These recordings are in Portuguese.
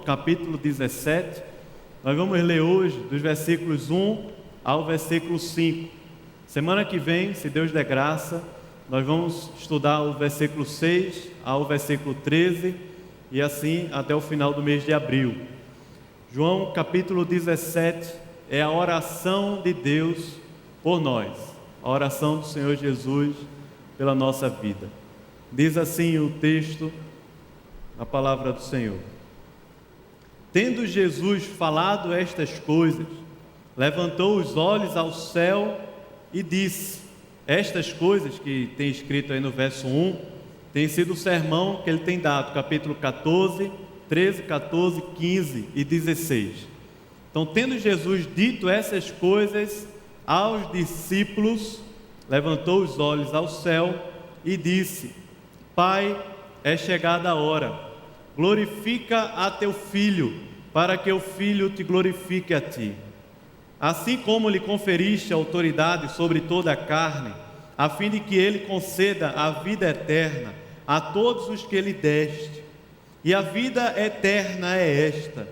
capítulo 17. Nós vamos ler hoje dos versículos 1 ao versículo 5. Semana que vem, se Deus der graça, nós vamos estudar o versículo 6 ao versículo 13 e assim até o final do mês de abril. João capítulo 17 é a oração de Deus por nós, a oração do Senhor Jesus pela nossa vida. Diz assim o texto, a palavra do Senhor: Tendo Jesus falado estas coisas, levantou os olhos ao céu e disse. Estas coisas que tem escrito aí no verso 1, tem sido o sermão que ele tem dado, capítulo 14, 13, 14, 15 e 16. Então, tendo Jesus dito essas coisas aos discípulos, levantou os olhos ao céu e disse: Pai, é chegada a hora. Glorifica a teu Filho, para que o Filho te glorifique a ti. Assim como lhe conferiste autoridade sobre toda a carne, a fim de que ele conceda a vida eterna a todos os que lhe deste. E a vida eterna é esta: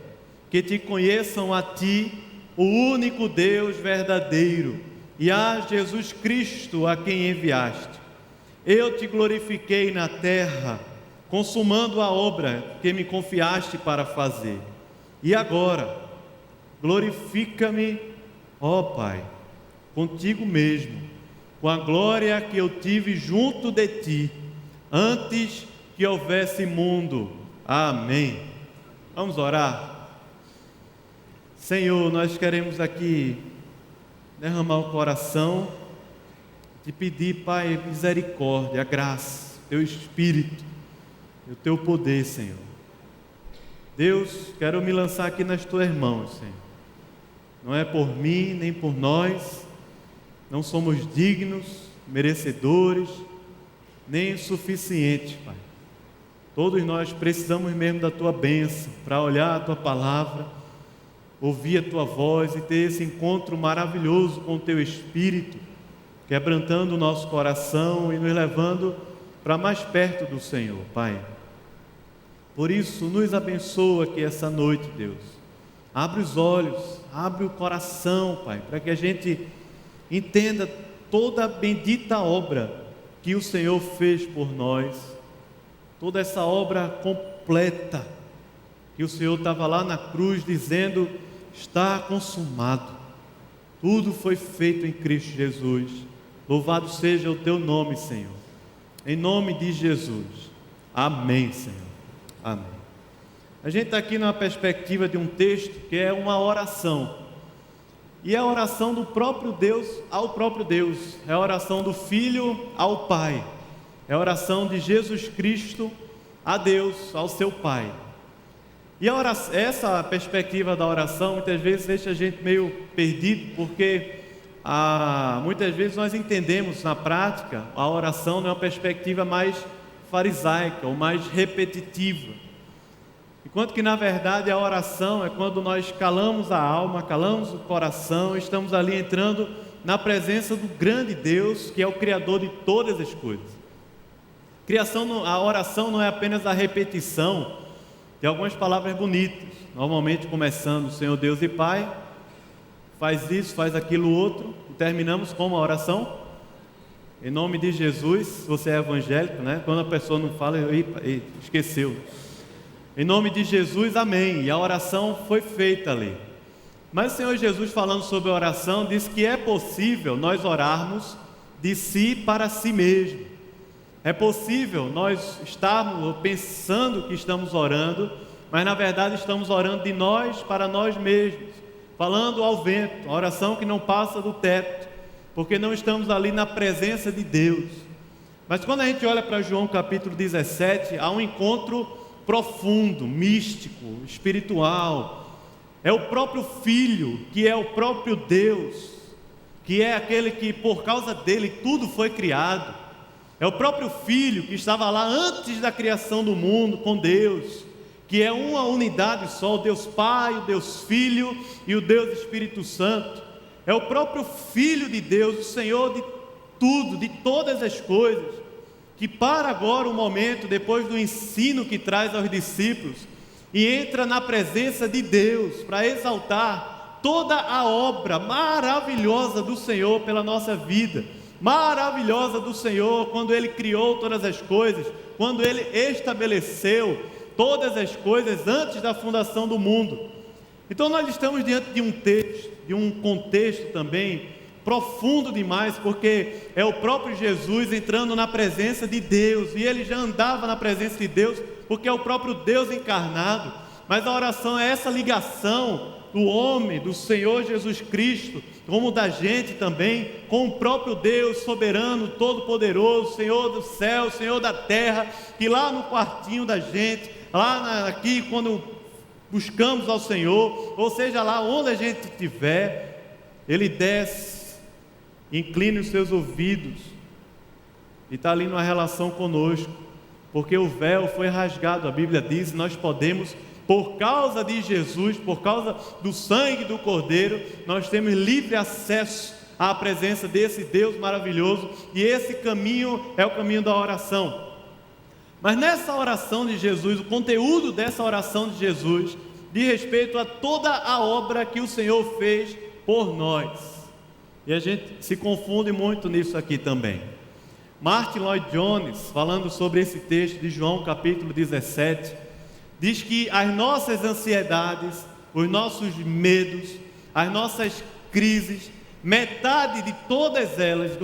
que te conheçam a ti, o único Deus verdadeiro, e a Jesus Cristo, a quem enviaste. Eu te glorifiquei na terra, consumando a obra que me confiaste para fazer. E agora, glorifica-me, ó Pai, contigo mesmo, com a glória que eu tive junto de ti, antes que houvesse mundo. Amém. Vamos orar. Senhor, nós queremos aqui derramar o coração, te pedir, Pai, misericórdia, graça, teu Espírito e o teu poder, Senhor. Deus, quero me lançar aqui nas tuas mãos, Senhor. Não é por mim, nem por nós, não somos dignos, merecedores, nem suficientes, Pai. Todos nós precisamos mesmo da tua bênção, para olhar a tua palavra, ouvir a tua voz e ter esse encontro maravilhoso com o teu Espírito, quebrantando o nosso coração e nos levando para mais perto do Senhor, Pai. Por isso, nos abençoa aqui essa noite, Deus. Abre os olhos, abre o coração, Pai, para que a gente entenda toda a bendita obra que o Senhor fez por nós, toda essa obra completa, que o Senhor estava lá na cruz dizendo: está consumado, tudo foi feito em Cristo Jesus. Louvado seja o teu nome, Senhor, em nome de Jesus, amém, Senhor, amém. A gente está aqui numa perspectiva de um texto que é uma oração, e é a oração do próprio Deus ao próprio Deus, é a oração do Filho ao Pai, é a oração de Jesus Cristo a Deus, ao seu Pai. E essa perspectiva da oração muitas vezes deixa a gente meio perdido, porque muitas vezes nós entendemos na prática a oração numa perspectiva mais farisaica ou mais repetitiva, enquanto que na verdade a oração é quando nós calamos a alma, calamos o coração, estamos ali entrando na presença do grande Deus que é o Criador de todas as coisas. A oração não é apenas a repetição de algumas palavras bonitas, normalmente começando Senhor Deus e Pai, faz isso, faz aquilo outro, e terminamos com uma oração em nome de Jesus. Se você é evangélico, né? Quando a pessoa não fala, esqueceu. Em nome de Jesus, amém. E a oração foi feita ali. Mas o Senhor Jesus, falando sobre a oração, diz que é possível nós orarmos de si para si mesmo. É possível nós estarmos pensando que estamos orando, mas na verdade estamos orando de nós para nós mesmos, falando ao vento, uma oração que não passa do teto, porque não estamos ali na presença de Deus. Mas quando a gente olha para João capítulo 17, há um encontro profundo, místico, espiritual. É o próprio Filho, que é o próprio Deus, que é aquele que por causa dele tudo foi criado. É o próprio Filho que estava lá antes da criação do mundo com Deus, que é uma unidade só, o Deus Pai, o Deus Filho e o Deus Espírito Santo. É o próprio Filho de Deus, o Senhor de tudo, de todas as coisas, que para agora o momento, depois do ensino que traz aos discípulos, e entra na presença de Deus para exaltar toda a obra maravilhosa do Senhor pela nossa vida, maravilhosa do Senhor quando Ele criou todas as coisas, quando Ele estabeleceu todas as coisas antes da fundação do mundo. Então nós estamos diante de um texto, de um contexto também profundo demais, porque é o próprio Jesus entrando na presença de Deus, e Ele já andava na presença de Deus, porque é o próprio Deus encarnado. Mas a oração é essa ligação do homem, do Senhor Jesus Cristo, como da gente também, com o próprio Deus soberano, todo-poderoso, Senhor do céu, Senhor da terra, que lá no quartinho da gente, aqui quando buscamos ao Senhor, ou seja, lá onde a gente estiver, Ele desce, incline os seus ouvidos, e está ali numa relação conosco, porque o véu foi rasgado, a Bíblia diz, e nós podemos, por causa de Jesus, por causa do sangue do Cordeiro, nós temos livre acesso à presença desse Deus maravilhoso, e esse caminho é o caminho da oração. Mas nessa oração de Jesus, o conteúdo dessa oração de Jesus, diz respeito a toda a obra que o Senhor fez por nós, e a gente se confunde muito nisso aqui também. Martin Lloyd-Jones, falando sobre esse texto de João capítulo 17, diz que as nossas ansiedades, os nossos medos, as nossas crises, metade de todas elas,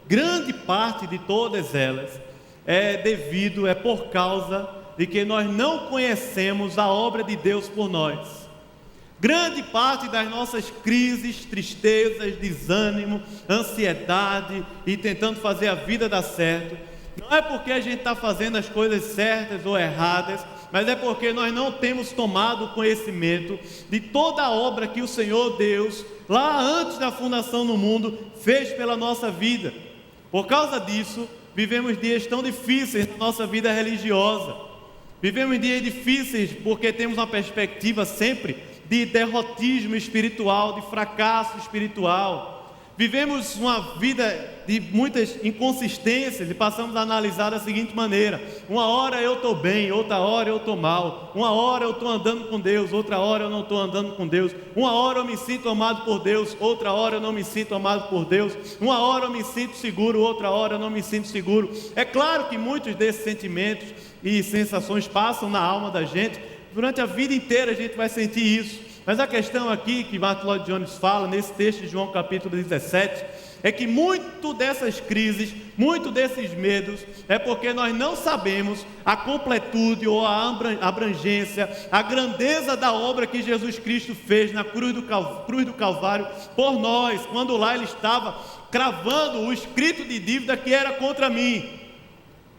grande parte de todas elas, é por causa de que nós não conhecemos a obra de Deus por nós. Grande parte das nossas crises, tristezas, desânimo, ansiedade e tentando fazer a vida dar certo, não é porque a gente está fazendo as coisas certas ou erradas, mas é porque nós não temos tomado conhecimento de toda a obra que o Senhor Deus, lá antes da fundação do mundo, fez pela nossa vida. Por causa disso, vivemos dias tão difíceis na nossa vida religiosa. Vivemos dias difíceis porque temos uma perspectiva sempre de derrotismo espiritual, de fracasso espiritual. Vivemos uma vida de muitas inconsistências e passamos a analisar da seguinte maneira: uma hora eu estou bem, outra hora eu estou mal, uma hora eu estou andando com Deus, outra hora eu não estou andando com Deus, uma hora eu me sinto amado por Deus, outra hora eu não me sinto amado por Deus, uma hora eu me sinto seguro, outra hora eu não me sinto seguro. É claro que muitos desses sentimentos e sensações passam na alma da gente, durante a vida inteira a gente vai sentir isso. Mas a questão aqui que Martin Lloyd-Jones fala nesse texto de João capítulo 17 é que muito dessas crises, muito desses medos é porque nós não sabemos a completude ou a abrangência, a grandeza da obra que Jesus Cristo fez na cruz do Calvário por nós, quando lá Ele estava cravando o escrito de dívida que era contra mim.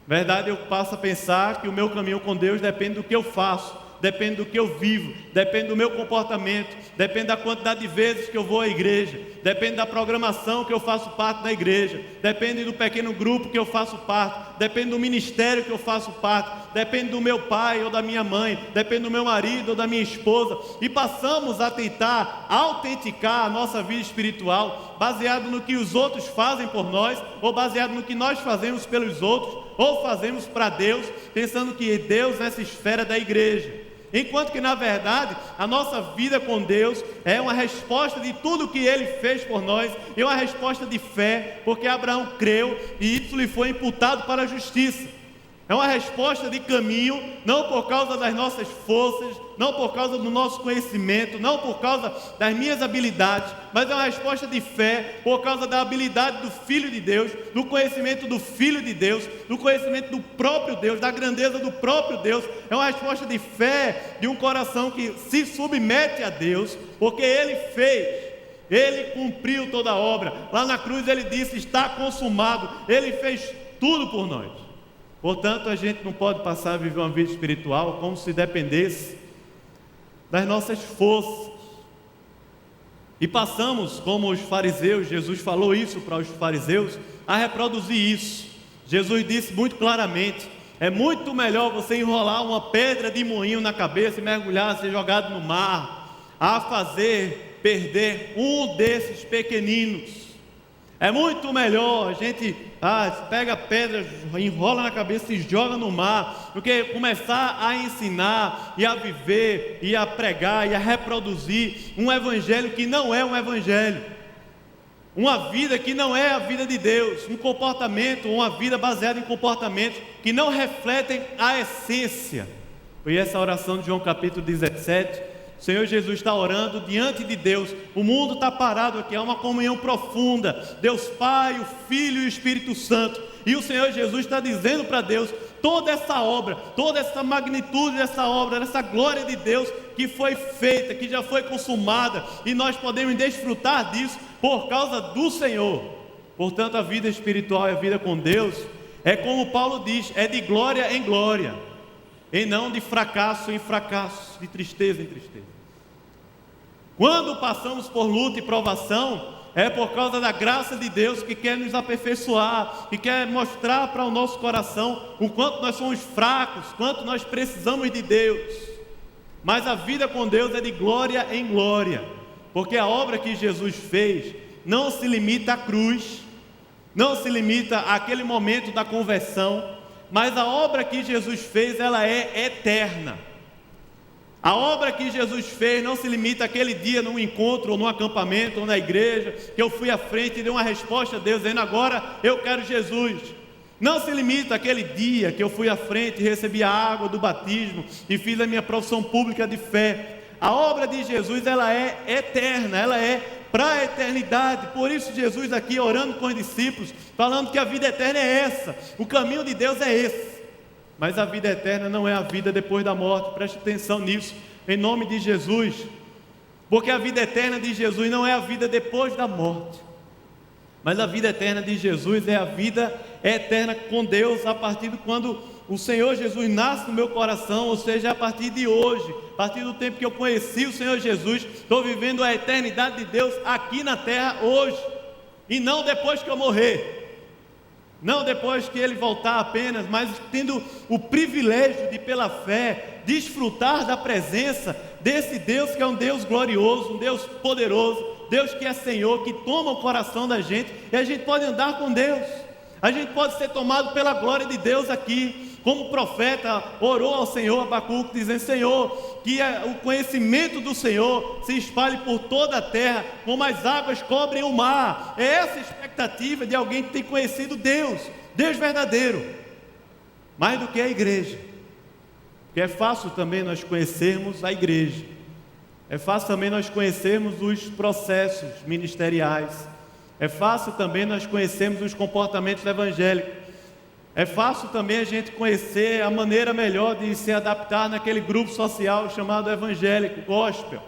Verdade, eu passo a pensar que o meu caminho com Deus depende do que eu faço, depende do que eu vivo, depende do meu comportamento, depende da quantidade de vezes que eu vou à igreja, depende da programação que eu faço parte da igreja, depende do pequeno grupo que eu faço parte, depende do ministério que eu faço parte, depende do meu pai ou da minha mãe, depende do meu marido ou da minha esposa, e passamos a tentar autenticar a nossa vida espiritual baseado no que os outros fazem por nós, ou baseado no que nós fazemos pelos outros, ou fazemos para Deus, pensando que Deus é essa esfera da igreja. Enquanto que na verdade a nossa vida com Deus é uma resposta de tudo que Ele fez por nós, e uma resposta de fé, porque Abraão creu e isso lhe foi imputado para a justiça. É uma resposta de caminho, não por causa das nossas forças, não por causa do nosso conhecimento, não por causa das minhas habilidades, mas é uma resposta de fé por causa da habilidade do Filho de Deus, do conhecimento do Filho de Deus, do conhecimento do próprio Deus, da grandeza do próprio Deus. É uma resposta de fé de um coração que se submete a Deus, porque Ele fez, Ele cumpriu toda a obra. Lá na cruz Ele disse: está consumado. Ele fez tudo por nós. Portanto, a gente não pode passar a viver uma vida espiritual como se dependesse das nossas forças. E passamos, como os fariseus, Jesus falou isso para os fariseus, a reproduzir isso. Jesus disse muito claramente: é muito melhor você enrolar uma pedra de moinho na cabeça e mergulhar, ser jogado no mar, a fazer perder um desses pequeninos. É muito melhor a gente pega pedras, enrola na cabeça e joga no mar, do que começar a ensinar e a viver e a pregar e a reproduzir um evangelho que não é um evangelho, uma vida que não é a vida de Deus, um comportamento, uma vida baseada em comportamentos que não refletem a essência. Foi essa oração de João capítulo 17. O Senhor Jesus está orando diante de Deus, o mundo está parado aqui, há uma comunhão profunda, Deus Pai, o Filho e o Espírito Santo, e o Senhor Jesus está dizendo para Deus, toda essa obra, toda essa magnitude dessa obra, dessa glória de Deus que foi feita, que já foi consumada, e nós podemos desfrutar disso por causa do Senhor. Portanto, a vida espiritual e a vida com Deus, é como Paulo diz, é de glória em glória, e não de fracasso em fracasso, de tristeza em tristeza. Quando passamos por luta e provação, é por causa da graça de Deus que quer nos aperfeiçoar, que quer mostrar para o nosso coração o quanto nós somos fracos, quanto nós precisamos de Deus. Mas a vida com Deus é de glória em glória, porque a obra que Jesus fez não se limita à cruz, não se limita àquele momento da conversão, mas a obra que Jesus fez, ela é eterna. A obra que Jesus fez não se limita àquele dia num encontro, ou num acampamento, ou na igreja, que eu fui à frente e dei uma resposta a Deus, dizendo agora eu quero Jesus. Não se limita àquele dia que eu fui à frente e recebi a água do batismo e fiz a minha profissão pública de fé. A obra de Jesus, ela é eterna, ela é para a eternidade. Por isso Jesus aqui orando com os discípulos, falando que a vida eterna é essa, o caminho de Deus é esse. Mas a vida eterna não é a vida depois da morte, preste atenção nisso, em nome de Jesus, porque a vida eterna de Jesus não é a vida depois da morte, mas a vida eterna de Jesus é a vida eterna com Deus, a partir de quando o Senhor Jesus nasce no meu coração, ou seja, a partir de hoje, a partir do tempo que eu conheci o Senhor Jesus, estou vivendo a eternidade de Deus aqui na terra hoje, e não depois que eu morrer, não depois que Ele voltar apenas, mas tendo o privilégio de, pela fé, desfrutar da presença desse Deus que é um Deus glorioso, um Deus poderoso, Deus que é Senhor, que toma o coração da gente, e a gente pode andar com Deus, a gente pode ser tomado pela glória de Deus aqui, como o profeta orou ao Senhor, Abacuque, dizendo, Senhor, que o conhecimento do Senhor se espalhe por toda a terra, como as águas cobrem o mar. É essa a expectativa de alguém que tem conhecido Deus, Deus verdadeiro, mais do que a igreja, porque é fácil também nós conhecermos a igreja, é fácil também nós conhecermos os processos ministeriais, é fácil também nós conhecermos os comportamentos evangélicos, é fácil também a gente conhecer a maneira melhor de se adaptar naquele grupo social chamado evangélico, gospel.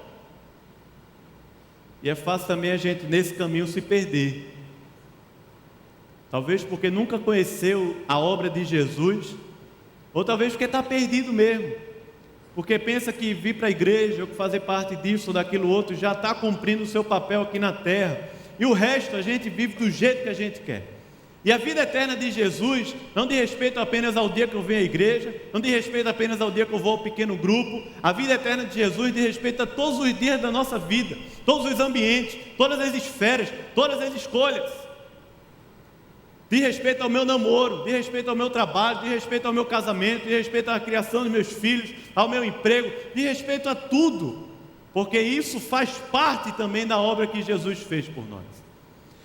E é fácil também a gente nesse caminho se perder. Talvez porque nunca conheceu a obra de Jesus, ou talvez porque está perdido mesmo. Porque pensa que vir para a igreja, ou fazer parte disso ou daquilo outro, já está cumprindo o seu papel aqui na terra. E o resto a gente vive do jeito que a gente quer. E a vida eterna de Jesus não diz respeito apenas ao dia que eu venho à igreja, não diz respeito apenas ao dia que eu vou ao pequeno grupo. A vida eterna de Jesus diz respeito a todos os dias da nossa vida, todos os ambientes, todas as esferas, todas as escolhas. Diz respeito ao meu namoro, diz respeito ao meu trabalho, diz respeito ao meu casamento, diz respeito à criação dos meus filhos, ao meu emprego, diz respeito a tudo, porque isso faz parte também da obra que Jesus fez por nós.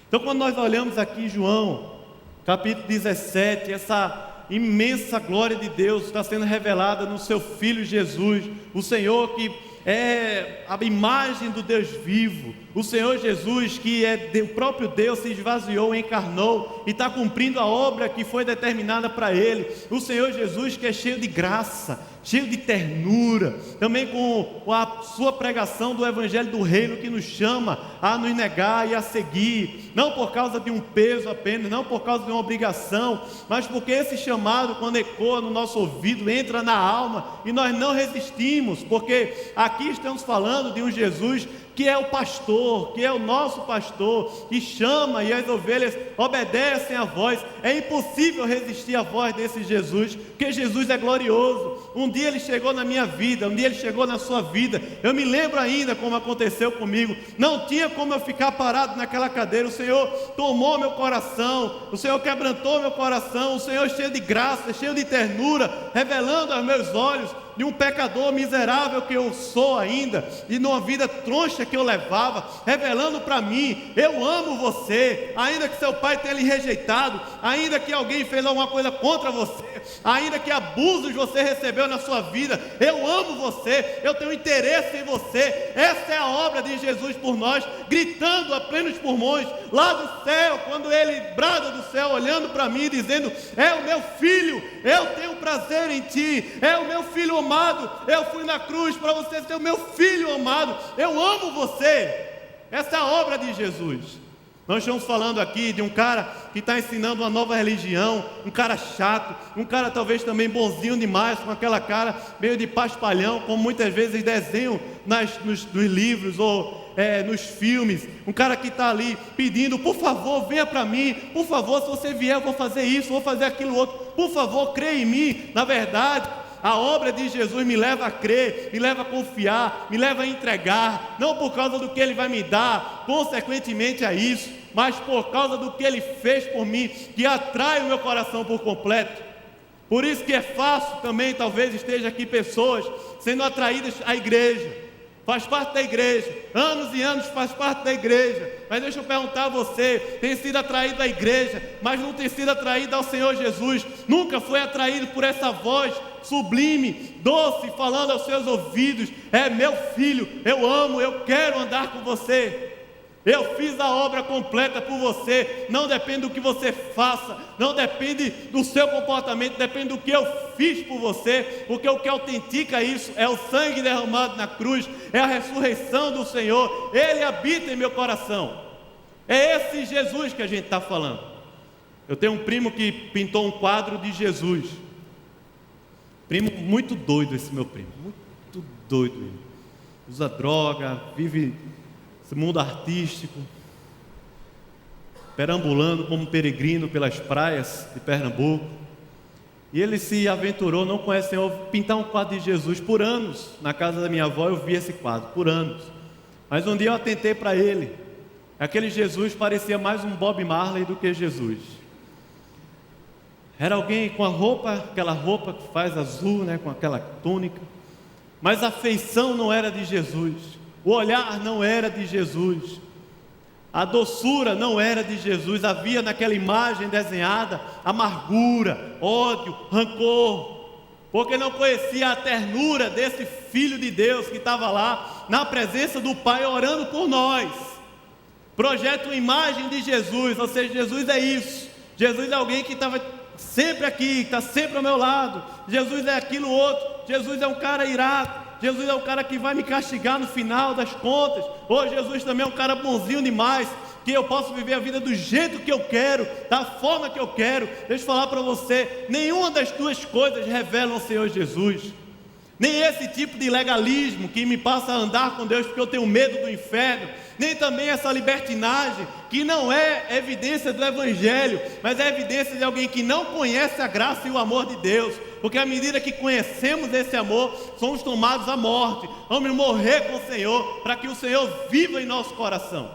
Então, quando nós olhamos aqui João capítulo 17, essa imensa glória de Deus está sendo revelada no seu Filho Jesus, o Senhor que é a imagem do Deus vivo, o Senhor Jesus que é o próprio Deus, se esvaziou, encarnou e está cumprindo a obra que foi determinada para Ele, o Senhor Jesus que é cheio de graça, cheio de ternura, também com a sua pregação do Evangelho do Reino que nos chama a nos negar e a seguir, não por causa de um peso apenas, não por causa de uma obrigação, mas porque esse chamado, quando ecoa no nosso ouvido, entra na alma e nós não resistimos, porque aqui estamos falando de um Jesus que que é o pastor, que é o nosso pastor, que chama e as ovelhas obedecem à voz. É impossível resistir à voz desse Jesus, porque Jesus é glorioso. Um dia ele chegou na minha vida, um dia ele chegou na sua vida. Eu me lembro ainda como aconteceu comigo. Não tinha como eu ficar parado naquela cadeira. O Senhor tomou meu coração, o Senhor quebrantou meu coração, o Senhor cheio de graça, cheio de ternura, revelando aos meus olhos de um pecador miserável que eu sou ainda, e numa vida troncha que eu levava, revelando para mim: eu amo você, ainda que seu pai tenha lhe rejeitado, ainda que alguém fez alguma coisa contra você, ainda que abusos você recebeu na sua vida, eu amo você, eu tenho interesse em você. Essa é a obra de Jesus por nós, gritando a plenos pulmões, lá do céu, quando ele brada do céu, olhando para mim, dizendo: é o meu filho, eu tenho prazer em ti, é o meu filho amado, eu fui na cruz para você ser o meu filho amado, eu amo você. Essa é a obra de Jesus. Nós estamos falando aqui de um cara que está ensinando uma nova religião, um cara chato, um cara talvez também bonzinho demais, com aquela cara meio de paspalhão, como muitas vezes desenham nos livros ou nos filmes. Um cara que está ali pedindo: por favor, venha para mim, por favor, se você vier eu vou fazer isso, vou fazer aquilo outro, por favor, creia em mim. Na verdade, a obra de Jesus me leva a crer, me leva a confiar, me leva a entregar, não por causa do que Ele vai me dar, consequentemente a isso, mas por causa do que Ele fez por mim, que atrai o meu coração por completo. Por isso que é fácil também, talvez esteja aqui pessoas sendo atraídas à igreja, faz parte da igreja, anos e anos faz parte da igreja, mas deixa eu perguntar a você: tem sido atraído à igreja, mas não tem sido atraído ao Senhor Jesus? Nunca foi atraído por essa voz sublime, doce, falando aos seus ouvidos: é meu filho, eu amo, eu quero andar com você, eu fiz a obra completa por você. Não depende do que você faça, não depende do seu comportamento, depende do que eu fiz por você, porque o que autentica isso é o sangue derramado na cruz, é a ressurreição do Senhor. Ele habita em meu coração. É esse Jesus que a gente está falando. Eu tenho um primo que pintou um quadro de Jesus. Primo muito doido, esse meu primo, muito doido. Ele usa droga, vive esse mundo artístico, perambulando como peregrino pelas praias de Pernambuco. E ele se aventurou, não conhece o Senhor, pintar um quadro de Jesus por anos. Na casa da minha avó eu vi esse quadro por anos, mas um dia eu atentei para ele. Aquele Jesus parecia mais um Bob Marley do que Jesus. Era alguém com a roupa, aquela roupa que faz azul, né, com aquela túnica, mas a feição não era de Jesus, o olhar não era de Jesus, a doçura não era de Jesus. Havia naquela imagem desenhada amargura, ódio, rancor, porque não conhecia a ternura desse Filho de Deus que estava lá na presença do Pai orando por nós. Projeta uma imagem de Jesus, ou seja, Jesus é isso. Jesus é alguém que estava sempre aqui, está sempre ao meu lado. Jesus é aquilo outro. Jesus é um cara irado. Jesus é um cara que vai me castigar no final das contas. Ou Jesus também é um cara bonzinho demais, que eu posso viver a vida do jeito que eu quero, da forma que eu quero. Deixa eu falar para você: nenhuma das duas coisas revelam o Senhor Jesus. Nem esse tipo de legalismo que me passa a andar com Deus porque eu tenho medo do inferno, nem também essa libertinagem que não é evidência do Evangelho, mas é evidência de alguém que não conhece a graça e o amor de Deus. Porque à medida que conhecemos esse amor, somos tomados à morte, vamos morrer com o Senhor, para que o Senhor viva em nosso coração.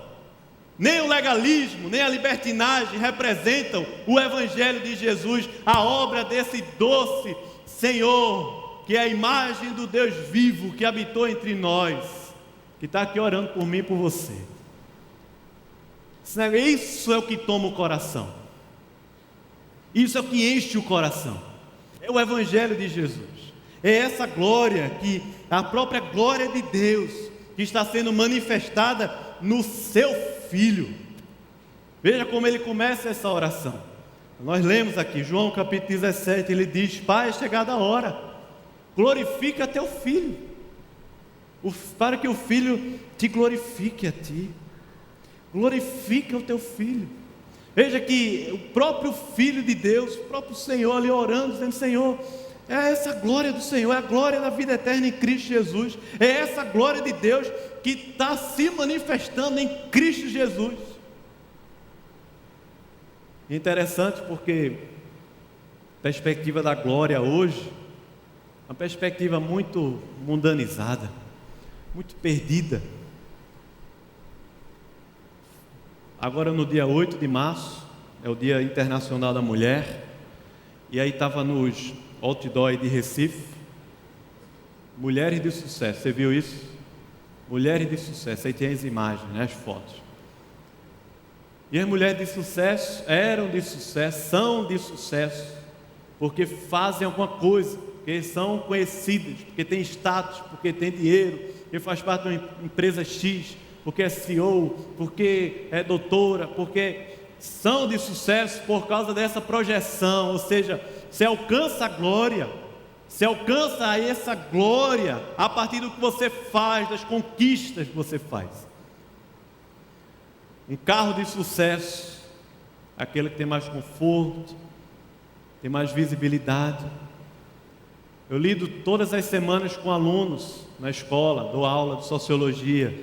Nem o legalismo, nem a libertinagem representam o Evangelho de Jesus, a obra desse doce Senhor, que é a imagem do Deus vivo que habitou entre nós, que está aqui orando por mim e por você. Isso é o que toma o coração, isso é o que enche o coração, é o Evangelho de Jesus, é essa glória, que a própria glória de Deus, que está sendo manifestada no seu Filho. Veja como ele começa essa oração. Nós lemos aqui, João capítulo 17, ele diz: Pai, é chegada a hora, glorifica teu Filho, para que o Filho te glorifique a ti. Glorifica o teu Filho. Veja que o próprio Filho de Deus, o próprio Senhor ali orando, dizendo: Senhor, É essa glória do Senhor, é a glória da vida eterna em Cristo Jesus. É essa glória de Deus que está se manifestando em Cristo Jesus. Interessante porque a perspectiva da glória hoje, uma perspectiva muito mundanizada, muito perdida. Agora no dia 8 de março, é o Dia Internacional da Mulher, e aí estava nos outdoor de Recife, mulheres de sucesso, você viu isso? Mulheres de sucesso, aí tem as imagens, né, as fotos. E as mulheres de sucesso eram de sucesso, são de sucesso, porque fazem alguma coisa, porque são conhecidas, porque têm status, porque têm dinheiro, porque faz parte de uma empresa X, porque é CEO, porque é doutora, porque são de sucesso por causa dessa projeção. Ou seja, você alcança a glória, você alcança essa glória a partir do que você faz, das conquistas que você faz. Um carro de sucesso, aquele que tem mais conforto, tem mais visibilidade. Eu lido todas as semanas com alunos na escola, dou aula de sociologia.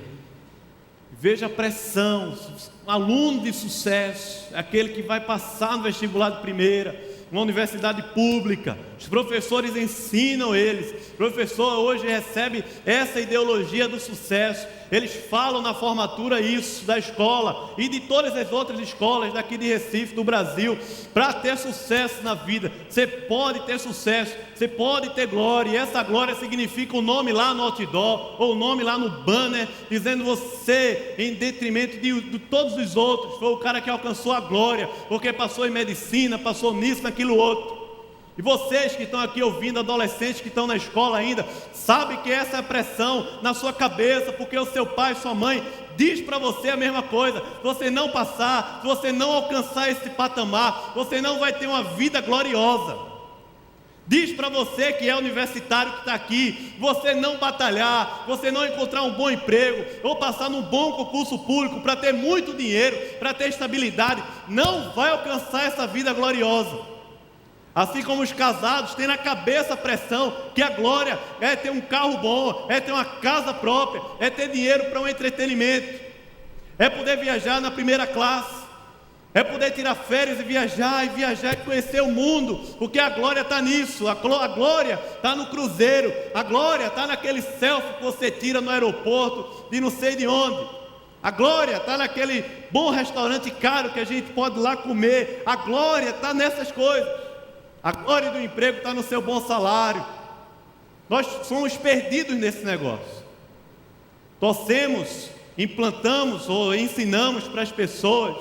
Veja a pressão. Um aluno de sucesso, aquele que vai passar no vestibular de primeira, uma universidade pública, os professores ensinam eles. O professor hoje recebe essa ideologia do sucesso. Eles falam na formatura isso da escola e de todas as outras escolas daqui de Recife, do Brasil. Para ter sucesso na vida, você pode ter sucesso, você pode ter glória, e essa glória significa o nome lá no outdoor, ou o nome lá no banner, dizendo você, em detrimento de todos os outros, foi o cara que alcançou a glória, porque passou em medicina, passou nisso, naquilo outro. E vocês que estão aqui ouvindo, adolescentes que estão na escola ainda, sabem que essa é a pressão na sua cabeça, porque o seu pai, sua mãe diz para você a mesma coisa. Se você não passar, se você não alcançar esse patamar, você não vai ter uma vida gloriosa. Diz para você que é universitário que está aqui, você não batalhar, você não encontrar um bom emprego, ou passar num bom concurso público para ter muito dinheiro, para ter estabilidade, não vai alcançar essa vida gloriosa. Assim como os casados têm na cabeça a pressão que a glória é ter um carro bom, é ter uma casa própria, é ter dinheiro para um entretenimento, é poder viajar na primeira classe, é poder tirar férias e viajar e conhecer o mundo, porque a glória está nisso. A glória está no cruzeiro, a glória está naquele selfie que você tira no aeroporto de não sei de onde, a glória está naquele bom restaurante caro que a gente pode ir lá comer, a glória está nessas coisas. A glória do emprego está no seu bom salário. Nós somos perdidos nesse negócio. Torcemos, implantamos ou ensinamos para as pessoas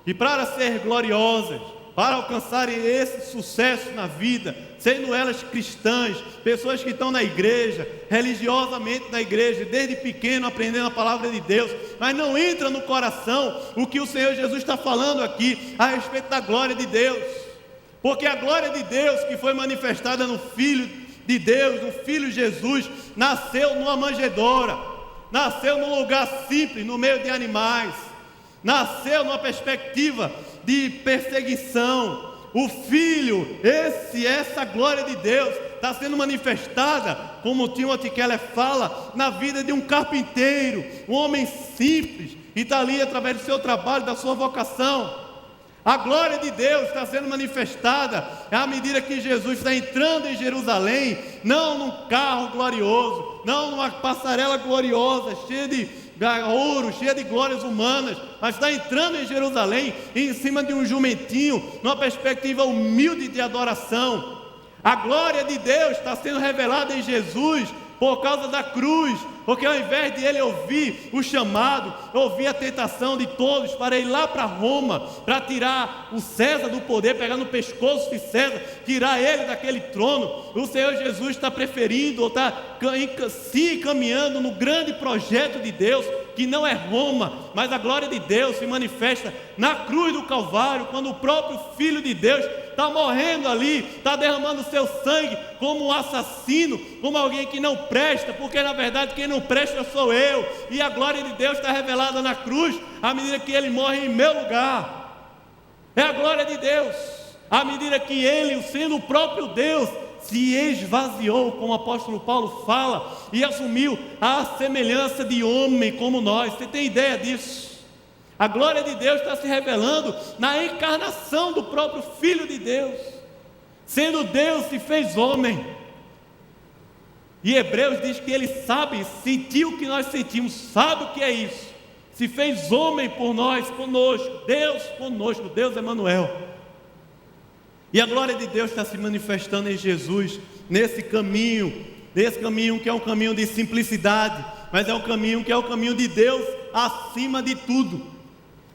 que para ser gloriosas, para alcançarem esse sucesso na vida, sendo elas cristãs, pessoas que estão na igreja, religiosamente na igreja, desde pequeno aprendendo a palavra de Deus, mas não entra no coração o que o Senhor Jesus está falando aqui a respeito da glória de Deus. Porque a glória de Deus que foi manifestada no Filho de Deus, no Filho Jesus, nasceu numa manjedoura, nasceu num lugar simples, no meio de animais, nasceu numa perspectiva de perseguição. O Filho, essa glória de Deus está sendo manifestada, como Timothy Keller fala, na vida de um carpinteiro, um homem simples, e está ali através do seu trabalho, da sua vocação. A glória de Deus está sendo manifestada à medida que Jesus está entrando em Jerusalém, não num carro glorioso, não numa passarela gloriosa, cheia de ouro, cheia de glórias humanas, mas está entrando em Jerusalém em cima de um jumentinho, numa perspectiva humilde de adoração. A glória de Deus está sendo revelada em Jesus por causa da cruz, porque ao invés de ele ouvir o chamado, ouvir a tentação de todos para ir lá para Roma, para tirar o César do poder, pegar no pescoço de César, tirar ele daquele trono, o Senhor Jesus está preferindo, ou está se encaminhando no grande projeto de Deus, que não é Roma, mas a glória de Deus se manifesta na cruz do Calvário, quando o próprio Filho de Deus está morrendo ali, está derramando seu sangue como um assassino, como alguém que não presta, porque na verdade quem não presta sou eu, e a glória de Deus está revelada na cruz, à medida que ele morre em meu lugar. É a glória de Deus, à medida que ele, sendo o próprio Deus, se esvaziou, como o apóstolo Paulo fala, e assumiu a semelhança de homem como nós. Você tem ideia disso? A glória de Deus está se revelando na encarnação do próprio Filho de Deus. Sendo Deus, se fez homem. E Hebreus diz que Ele sabe, sentiu o que nós sentimos, sabe o que é isso. Se fez homem por nós, conosco, Deus Emanuel. E a glória de Deus está se manifestando em Jesus, nesse caminho que é um caminho de simplicidade, mas é um caminho que é o caminho de Deus acima de tudo.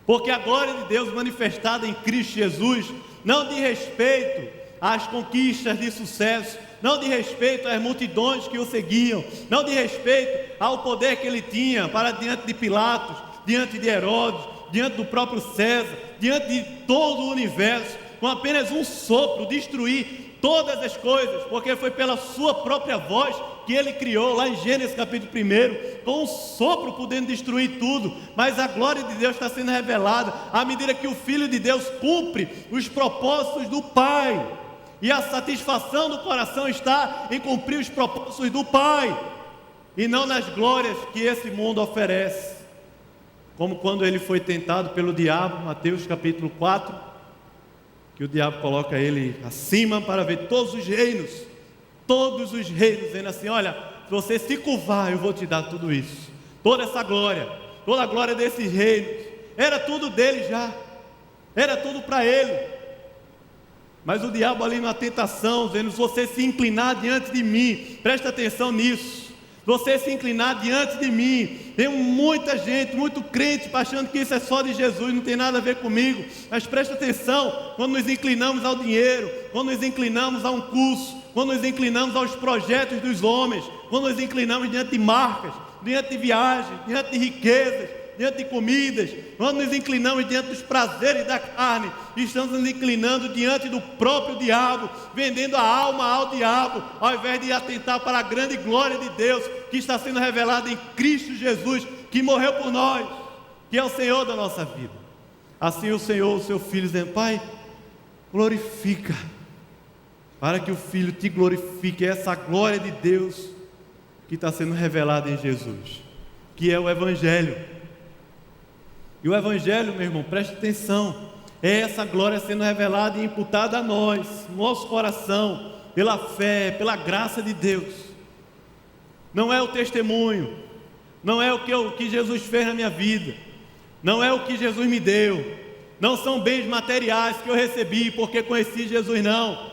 Porque a glória de Deus manifestada em Cristo Jesus não diz respeito às conquistas de sucesso, não diz respeito às multidões que o seguiam, não diz respeito ao poder que ele tinha para diante de Pilatos, diante de Herodes, diante do próprio César, diante de todo o universo, com apenas um sopro destruir todas as coisas, porque foi pela sua própria voz que ele criou, lá em Gênesis capítulo 1, com um sopro podendo destruir tudo. Mas a glória de Deus está sendo revelada à medida que o Filho de Deus cumpre os propósitos do Pai, e a satisfação do coração está em cumprir os propósitos do Pai, e não nas glórias que esse mundo oferece, como quando ele foi tentado pelo diabo, Mateus capítulo 4, que o diabo coloca ele acima para ver todos os reinos, dizendo assim: olha, se você se curvar, eu vou te dar tudo isso, toda essa glória, toda a glória desses reinos. Era tudo dele já, era tudo para ele. Mas o diabo ali na tentação, dizendo: se você se inclinar diante de mim, presta atenção nisso, se você se inclinar diante de mim, tem muita gente, muito crente achando que isso é só de Jesus, não tem nada a ver comigo. Mas presta atenção, quando nos inclinamos ao dinheiro, quando nos inclinamos a um curso, quando nos inclinamos aos projetos dos homens, quando nos inclinamos diante de marcas, diante de viagens, diante de riquezas, diante de comidas, quando nos inclinamos diante dos prazeres da carne, estamos nos inclinando diante do próprio diabo, vendendo a alma ao diabo, ao invés de atentar para a grande glória de Deus, que está sendo revelada em Cristo Jesus, que morreu por nós, que é o Senhor da nossa vida. Assim o Senhor, o seu Filho, dizendo: Pai, glorifica, para que o Filho te glorifique, essa glória de Deus que está sendo revelada em Jesus, que é o Evangelho. E o Evangelho, meu irmão, preste atenção, é essa glória sendo revelada e imputada a nós, no nosso coração, pela fé, pela graça de Deus. Não é o testemunho, não é o que Jesus fez na minha vida, não é o que Jesus me deu, não são bens materiais que eu recebi porque conheci Jesus, não.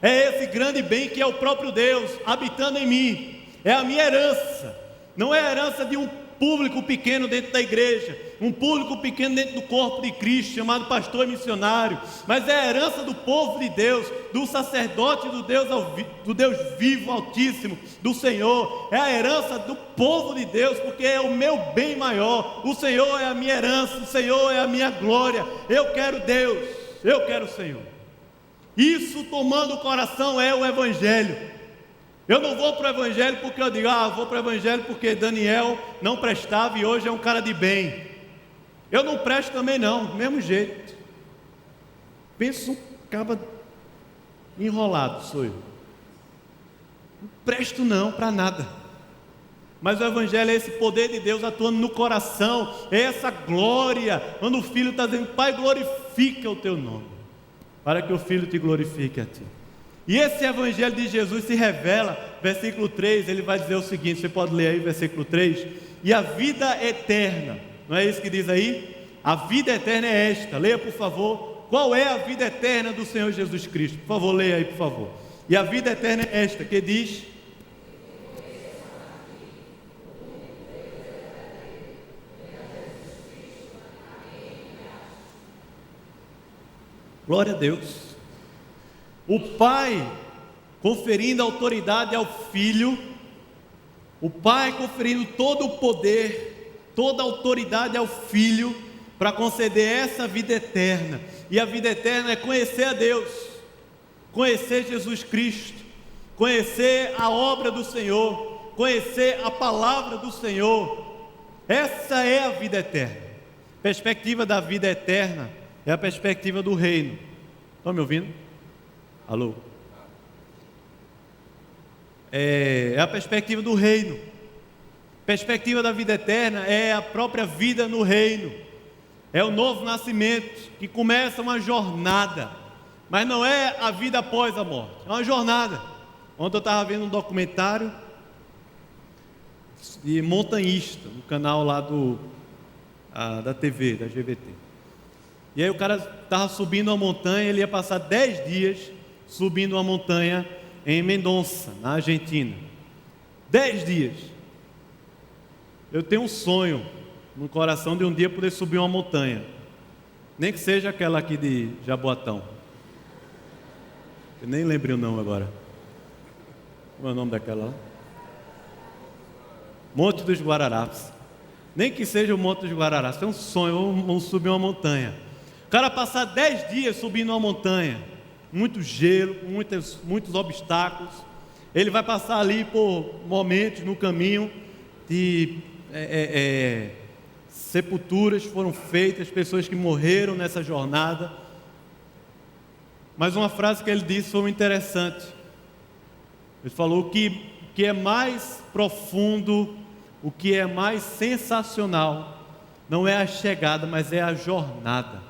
É esse grande bem que é o próprio Deus habitando em mim, é a minha herança. Não é a herança de um público pequeno dentro da igreja, um público pequeno dentro do corpo de Cristo, chamado pastor e missionário, mas é a herança do povo de Deus, do sacerdote do Deus vivo, altíssimo, do Senhor. É a herança do povo de Deus, porque é o meu bem maior. O Senhor é a minha herança, o Senhor é a minha glória. Eu quero Deus, eu quero o Senhor. Isso, tomando o coração, é o Evangelho. Eu não vou para o Evangelho porque eu digo: vou para o Evangelho porque Daniel não prestava e hoje é um cara de bem. Eu não presto também não, do mesmo jeito. Penso um caba enrolado, sou eu. Não presto não para nada. Mas o Evangelho é esse poder de Deus atuando no coração, é essa glória, quando o Filho está dizendo: Pai, glorifica o teu nome, para que o Filho te glorifique a ti. E esse Evangelho de Jesus se revela, versículo 3, ele vai dizer o seguinte, você pode ler aí, versículo 3, e a vida eterna, não é isso que diz aí? A vida eterna é esta, leia por favor, qual é a vida eterna do Senhor Jesus Cristo? Por favor, leia aí por favor. E a vida eterna é esta, que diz: glória a Deus. O Pai conferindo autoridade ao Filho, o Pai conferindo todo o poder, toda a autoridade ao Filho, para conceder essa vida eterna. E a vida eterna é conhecer a Deus, conhecer Jesus Cristo, conhecer a obra do Senhor, conhecer a palavra do Senhor. Essa é a vida eterna. A perspectiva da vida eterna é a perspectiva do reino. Estão me ouvindo? Alô? é a perspectiva do reino. Perspectiva da vida eterna é a própria vida no reino. É o novo nascimento que começa uma jornada, mas não é a vida após a morte, é uma jornada. Ontem eu estava vendo um documentário de montanhista no canal lá da TV, da GVT. E aí o cara estava subindo uma montanha, ele ia passar 10 dias subindo uma montanha em Mendoza, na Argentina. 10 dias. Eu tenho um sonho no coração de um dia poder subir uma montanha, nem que seja aquela aqui de Jaboatão. Eu nem lembrei o nome agora. Como é o nome daquela lá? Monte dos Guararapes. Nem que seja o Monte dos Guararapes. É um sonho, vamos subir uma montanha. O cara passar 10 dias subindo uma montanha, muito gelo, muitos obstáculos. Ele vai passar ali por momentos no caminho de sepulturas foram feitas, pessoas que morreram nessa jornada. Mas uma frase que ele disse foi interessante. Ele falou que o que é mais profundo, o que é mais sensacional, não é a chegada, mas é a jornada.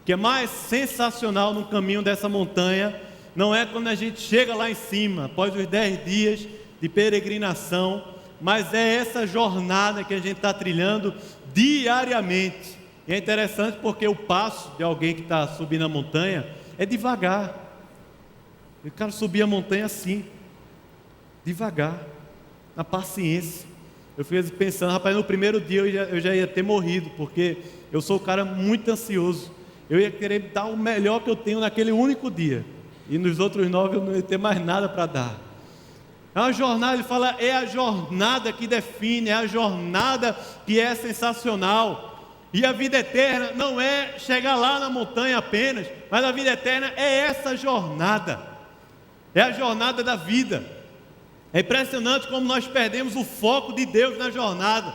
O que é mais sensacional no caminho dessa montanha, não é quando a gente chega lá em cima, após os 10 dias de peregrinação, mas é essa jornada que a gente está trilhando diariamente. E é interessante porque o passo de alguém que está subindo a montanha é devagar. Eu quero subir a montanha assim, devagar, na paciência. Eu fiquei pensando, rapaz, no primeiro dia eu já ia ter morrido, porque eu sou um cara muito ansioso. Eu ia querer dar o melhor que eu tenho naquele único dia, e nos outros 9 eu não ia ter mais nada para dar. É uma jornada, ele fala, é a jornada que define, é a jornada que é sensacional. E a vida eterna não é chegar lá na montanha apenas, mas a vida eterna é essa jornada, é a jornada da vida. É impressionante como nós perdemos o foco de Deus na jornada,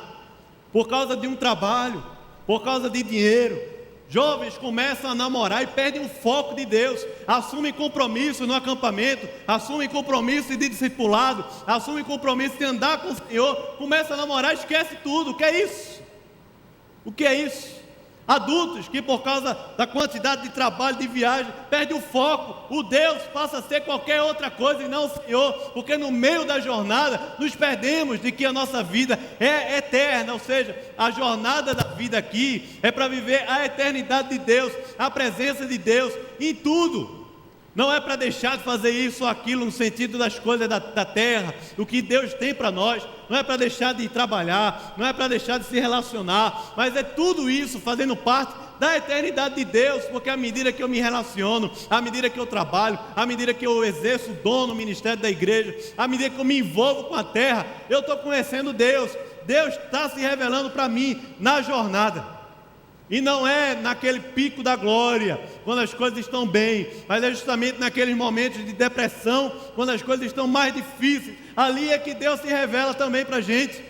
por causa de um trabalho, por causa de dinheiro. Jovens começam a namorar e perdem o foco de Deus, assumem compromisso no acampamento, assumem compromisso de discipulado, assumem compromisso de andar com o Senhor, começam a namorar e esquece tudo. O que é isso? O que é isso? Adultos que por causa da quantidade de trabalho, de viagem, perdem o foco. O Deus passa a ser qualquer outra coisa e não o Senhor, porque no meio da jornada nos perdemos de que a nossa vida é eterna, ou seja, a jornada da vida aqui é para viver a eternidade de Deus, a presença de Deus em tudo. Não é para deixar de fazer isso ou aquilo no sentido das coisas da terra, do que Deus tem para nós. Não é para deixar de trabalhar, não é para deixar de se relacionar, mas é tudo isso fazendo parte da eternidade de Deus, porque à medida que eu me relaciono, à medida que eu trabalho, à medida que eu exerço o dom no ministério da igreja, à medida que eu me envolvo com a terra, eu estou conhecendo Deus. Deus está se revelando para mim na jornada. E não é naquele pico da glória, quando as coisas estão bem, mas é justamente naqueles momentos de depressão, quando as coisas estão mais difíceis. Ali é que Deus se revela também para a gente,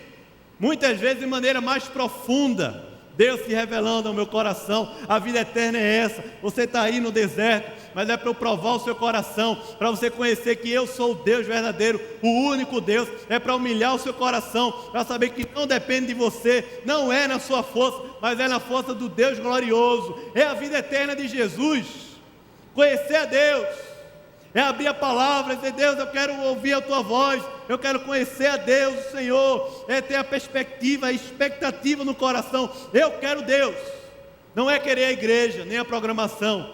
muitas vezes de maneira mais profunda. Deus se revelando ao meu coração. A vida eterna é essa. Você está aí no deserto, mas é para eu provar o seu coração, para você conhecer que eu sou o Deus verdadeiro, o único Deus. É para humilhar o seu coração, para saber que não depende de você, não é na sua força, mas é na força do Deus glorioso. É a vida eterna de Jesus. Conhecer a Deus é abrir a palavra e dizer: Deus, eu quero ouvir a tua voz, eu quero conhecer a Deus, o Senhor. É ter a perspectiva, a expectativa no coração. Eu quero Deus. Não é querer a igreja, nem a programação,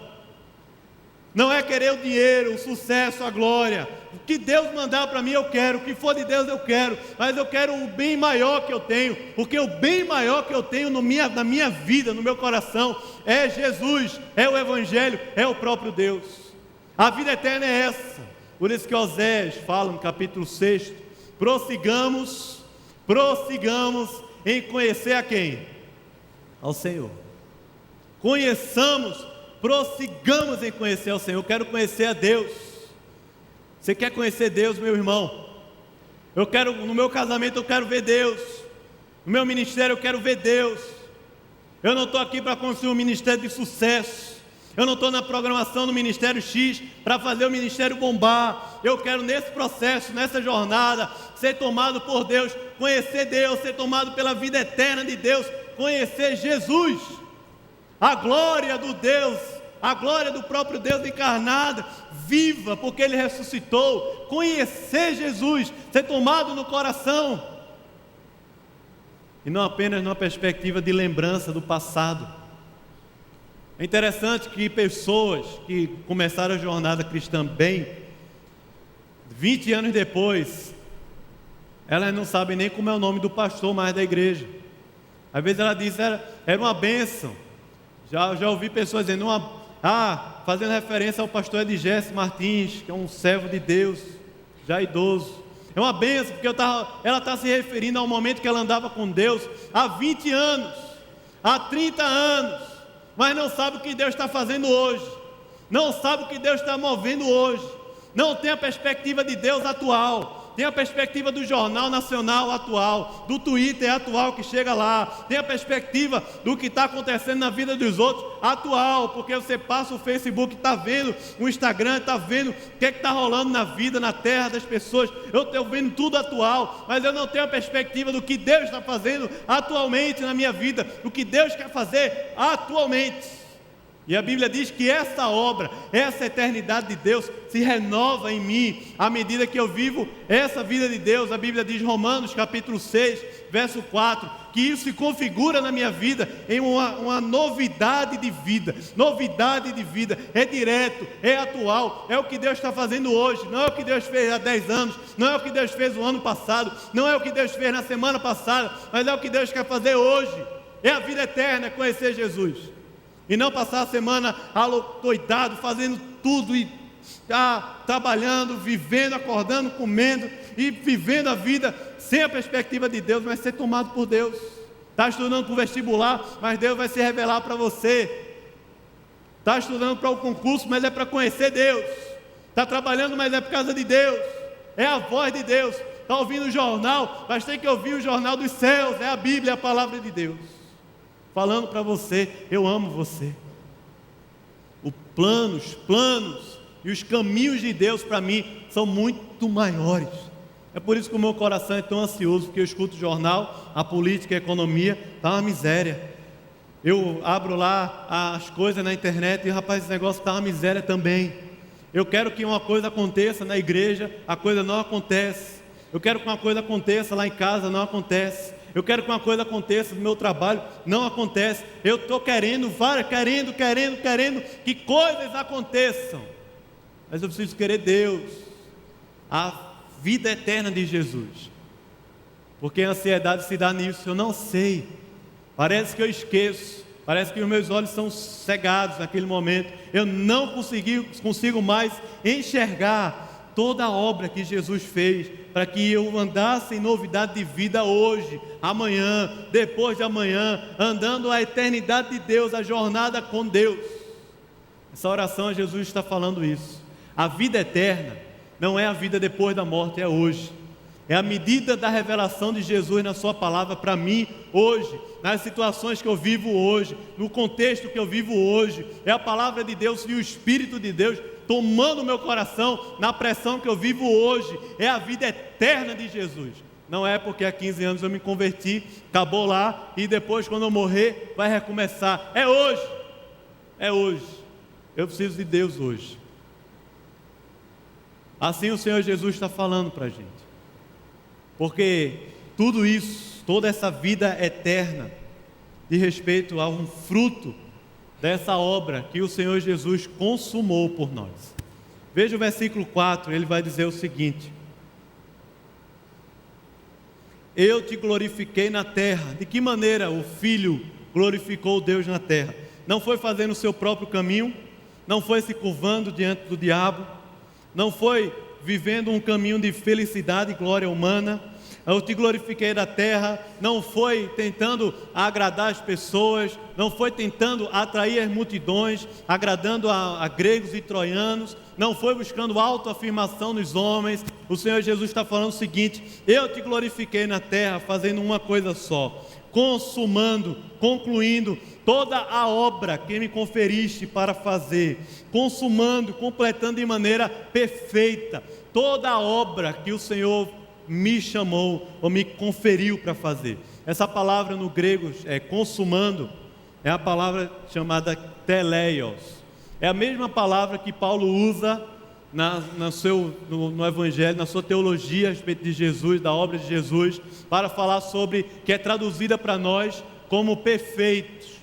não é querer o dinheiro, o sucesso, a glória. O que Deus mandar para mim eu quero, o que for de Deus eu quero, mas eu quero o bem maior que eu tenho, porque o bem maior que eu tenho na minha vida, no meu coração, é Jesus, é o Evangelho, é o próprio Deus. A vida eterna é essa. Por isso que Oséias fala no capítulo 6, prossigamos em conhecer a quem? Ao Senhor. Prossigamos em conhecer ao Senhor. Eu quero conhecer a Deus. Você quer conhecer Deus, meu irmão? No meu casamento eu quero ver Deus. No meu ministério eu quero ver Deus. Eu não estou aqui para construir um ministério de sucesso. Eu não estou na programação do Ministério X para fazer o ministério bombar. Eu quero nesse processo, nessa jornada, ser tomado por Deus, conhecer Deus, ser tomado pela vida eterna de Deus, conhecer Jesus, a glória do Deus, a glória do próprio Deus encarnada, viva, porque Ele ressuscitou. Conhecer Jesus, ser tomado no coração, e não apenas numa perspectiva de lembrança do passado. É interessante que pessoas que começaram a jornada cristã bem, 20 anos depois, elas não sabem nem como é o nome do pastor mais da igreja. Às vezes ela diz, era uma bênção. Já ouvi pessoas dizendo, fazendo referência ao pastor Eligécio Martins, que é um servo de Deus, já idoso. É uma bênção, porque ela está se referindo ao momento que ela andava com Deus há 20 anos, há 30 anos, mas não sabe o que Deus está fazendo hoje, não sabe o que Deus está movendo hoje, não tem a perspectiva de Deus atual, tem a perspectiva do Jornal Nacional atual, do Twitter atual que chega lá, tem a perspectiva do que está acontecendo na vida dos outros atual, porque você passa o Facebook, está vendo o Instagram, está vendo o que está rolando na vida, na terra das pessoas. Eu estou vendo tudo atual, mas eu não tenho a perspectiva do que Deus está fazendo atualmente na minha vida, do que Deus quer fazer atualmente. E a Bíblia diz que essa obra, essa eternidade de Deus se renova em mim, à medida que eu vivo essa vida de Deus. A Bíblia diz, Romanos capítulo 6, verso 4, que isso se configura na minha vida em uma novidade de vida. Novidade de vida, é direto, é atual, é o que Deus está fazendo hoje, não é o que Deus fez há 10 anos, não é o que Deus fez o ano passado, não é o que Deus fez na semana passada, mas é o que Deus quer fazer hoje. É a vida eterna, é conhecer Jesus. E não passar a semana alodoidado, fazendo tudo e trabalhando, vivendo, acordando, comendo e vivendo a vida sem a perspectiva de Deus, mas ser tomado por Deus. Está estudando para o vestibular, mas Deus vai se revelar para você. Está estudando para o concurso, mas é para conhecer Deus. Está trabalhando, mas é por causa de Deus. É a voz de Deus. Está ouvindo o jornal, mas tem que ouvir o jornal dos céus. É a Bíblia, é a palavra de Deus falando para você, eu amo você. Os planos e os caminhos de Deus para mim são muito maiores. É por isso que o meu coração é tão ansioso, porque eu escuto o jornal, a política e a economia, está uma miséria. Eu abro lá as coisas na internet e, rapaz, esse negócio está uma miséria também. Eu quero que uma coisa aconteça na igreja, a coisa não acontece. Eu quero que uma coisa aconteça lá em casa, não acontece. Eu quero que uma coisa aconteça no meu trabalho, não acontece. Eu estou querendo que coisas aconteçam, mas eu preciso querer Deus, a vida eterna de Jesus, porque a ansiedade se dá nisso. Eu não sei, parece que eu esqueço, parece que os meus olhos são cegados naquele momento. Eu não consigo mais enxergar toda a obra que Jesus fez para que eu andasse em novidade de vida hoje, amanhã, depois de amanhã, andando a eternidade de Deus, a jornada com Deus. Essa oração, Jesus está falando isso. A vida eterna não é a vida depois da morte, é hoje. É a medida da revelação de Jesus na sua palavra para mim hoje, nas situações que eu vivo hoje, no contexto que eu vivo hoje. É a palavra de Deus e o Espírito de Deus tomando o meu coração na pressão que eu vivo hoje. É a vida eterna de Jesus. Não é porque há 15 anos eu me converti, acabou lá, e depois quando eu morrer vai recomeçar. É hoje, é hoje. Eu preciso de Deus hoje. Assim o Senhor Jesus está falando para a gente, porque tudo isso, toda essa vida eterna, de respeito a um fruto dessa obra que o Senhor Jesus consumou por nós. Veja o versículo 4, ele vai dizer o seguinte: eu te glorifiquei na terra. De que maneira o Filho glorificou Deus na terra? Não foi fazendo o seu próprio caminho, não foi se curvando diante do diabo, não foi vivendo um caminho de felicidade e glória humana. Eu te glorifiquei na terra, não foi tentando agradar as pessoas, não foi tentando atrair as multidões, agradando a gregos e troianos, não foi buscando autoafirmação nos homens. O Senhor Jesus está falando o seguinte: eu te glorifiquei na terra fazendo uma coisa só, consumando, concluindo toda a obra que me conferiste para fazer, consumando, completando de maneira perfeita, toda a obra que o Senhor me chamou ou me conferiu para fazer. Essa palavra no grego, consumando, é a palavra chamada teleios. É a mesma palavra que Paulo usa no Evangelho, na sua teologia a respeito de Jesus, da obra de Jesus, para falar sobre, que é traduzida para nós como perfeitos.